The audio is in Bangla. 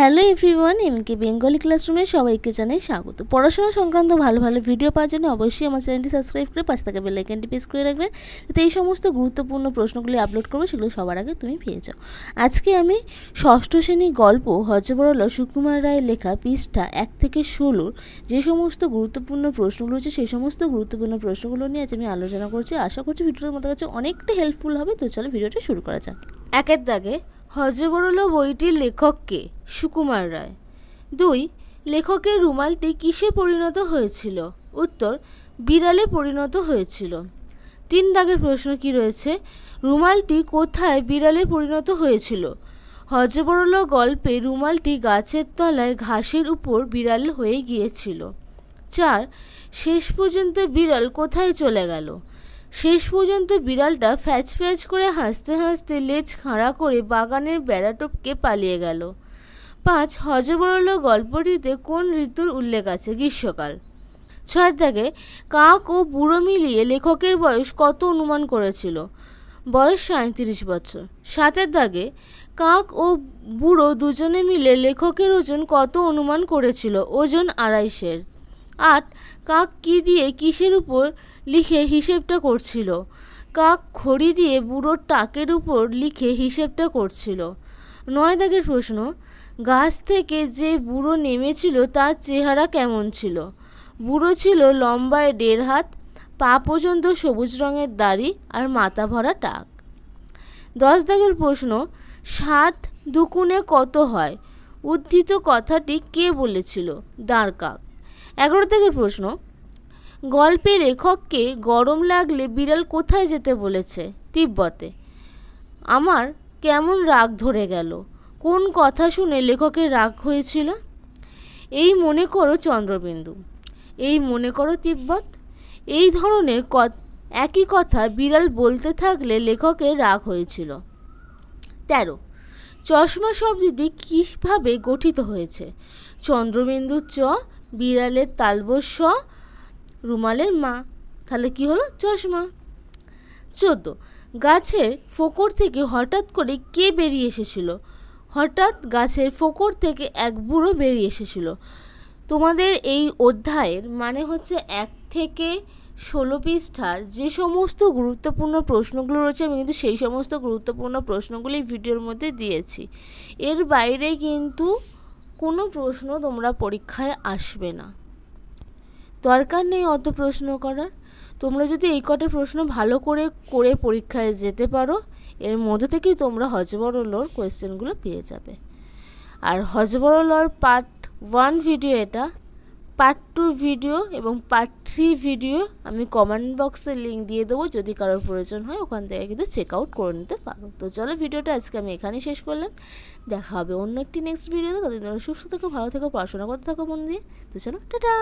হ্যালো এভরিওয়ান, এমকে বেঙ্গলি ক্লাসরুমে সবাইকে জানাই স্বাগত। পড়াশোনা সংক্রান্ত ভালো ভালো ভিডিও পাওয়ার জন্য অবশ্যই আমার চ্যানেলটি সাবস্ক্রাইব করে পাশে থাকা বেল আইকনটি প্রেস করে রাখবে, যাতে এই সমস্ত গুরুত্বপূর্ণ প্রশ্নগুলি আপলোড করবো সেগুলো সবার আগে তুমি পেয়ে যাও। আজকে আমি ষষ্ঠ শ্রেণী গল্প হযবরল সুকুমার রায়ের লেখা পৃষ্ঠা 1 থেকে 16 যে সমস্ত গুরুত্বপূর্ণ প্রশ্নগুলো রয়েছে সেই সমস্ত গুরুত্বপূর্ণ প্রশ্নগুলো নিয়ে আজ আমি আলোচনা করছি। আশা করছি ভিডিওটা তোমাদের কাছে অনেকটা হেল্পফুল হবে। তো চলো ভিডিওটা শুরু করা যাক। একের দাগে হযবরল বইটির লেখক কে? সুকুমার রায়। 2. লেখকের রুমালটি কিসে পরিণত হয়েছিল? উত্তর, বিড়ালে পরিণত হয়েছিল। 3 দাগের প্রশ্ন কি রয়েছে? রুমালটি কোথায় বিড়ালে পরিণত হয়েছিল? হযবরল গল্পে রুমালটি গাছের তলায় ঘাসের উপর বিড়াল হয়ে গিয়েছিল। 4. শেষ পর্যন্ত বিড়াল কোথায় চলে গেল? শেষ পর্যন্ত বিড়ালটা ফ্যাচ ফ্যাচ করে হাসতে হাসতে লেজ খাড়া করে বাগানের বেড়া টপকে পালিয়ে গেল। 5. হযবরল গল্পটিতে কোন ঋতুর উল্লেখ আছে? গ্রীষ্মকাল। 6 দাগে কাক ও বুড়ো মিলিয়ে লেখকের বয়স কত অনুমান করেছিল? বয়স 37 বছর। 7 দাগে কাক ও বুড়ো দুজনে মিলে লেখকের ওজন কত অনুমান করেছিল? ওজন 250। 8. কাক কি দিয়ে কিসের উপর লিখে হিসেবটা করছিল? কাক খড়ি দিয়ে বুড়োর টাকের উপর লিখে হিসেবটা করছিল। 9 দাগের প্রশ্ন, গাছ থেকে যে বুড়ো নেমেছিল তার চেহারা কেমন ছিল? বুড়ো ছিল লম্বায় 1.5 হাত, পা পর্যন্ত সবুজ রঙের দাড়ি আর মাথা ভরা টাক। 10 দাগের প্রশ্ন, 7 দুগুণে কত হয়? উদ্ধৃত কথাটি কে বলেছিল? দাঁড় কাক। 11 দাগের প্রশ্ন, গল্পে লেখককে গরম লাগলে বিড়াল কোথায় যেতে বলেছে? তিব্বতে। আমার কেমন রাগ ধরে গেল? কোন কথা শুনে লেখকের রাগ হয়েছিল? এই মনে করো চন্দ্রবিন্দু, এই মনে করো তিব্বত। এই ধরনের একই কথা বিড়াল বলতে থাকলে লেখকের রাগ হয়েছিল। 13. চশমা শব্দটি কিভাবে গঠিত হয়েছে? চন্দ্রবিন্দুর চ, বিড়ালের তালবস্য, রুমালের মা, তাহলে কি হলো? চশমা। 14. গাছের ফোকর থেকে হঠাৎ করে কে বেরিয়ে এসেছিল? হঠাৎ গাছের ফোকর থেকে এক বুড়ো বেরিয়ে এসেছিল। তোমাদের এই অধ্যায়ের মানে হচ্ছে 1 থেকে 16 পৃষ্ঠার যে সমস্ত গুরুত্বপূর্ণ প্রশ্নগুলো রয়েছে আমি কিন্তু সেই সমস্ত গুরুত্বপূর্ণ প্রশ্নগুলি ভিডিওর মধ্যে দিয়েছি। এর বাইরে কিন্তু কোনো প্রশ্ন তোমরা পরীক্ষায় আসবে না, দরকার নেই অত প্রশ্ন করার। তোমরা যদি এই কটা প্রশ্ন ভালো করে পরীক্ষায় যেতে পারো, এর মধ্যে থেকেই তোমরা হযবরলর কোয়েশ্চেনগুলো পেয়ে যাবে। আর হযবরলর পার্ট 1 ভিডিও এটা, পার্ট 2 ভিডিও এবং পার্ট 3 ভিডিও আমি কমেন্ট বক্সে লিঙ্ক দিয়ে দেবো, যদি কারোর প্রয়োজন হয় ওখান থেকে কিন্তু চেক আউট করে নিতে পারো। তো চলো ভিডিওটা আজকে আমি এখানেই শেষ করলাম। দেখা হবে অন্য একটি নেক্সট ভিডিওতে। ততদিন তোমরা সুস্থ থেকো, ভালো থেকো, পড়াশোনা করতে থাকো মন দিয়ে। তো চলো, টাটা।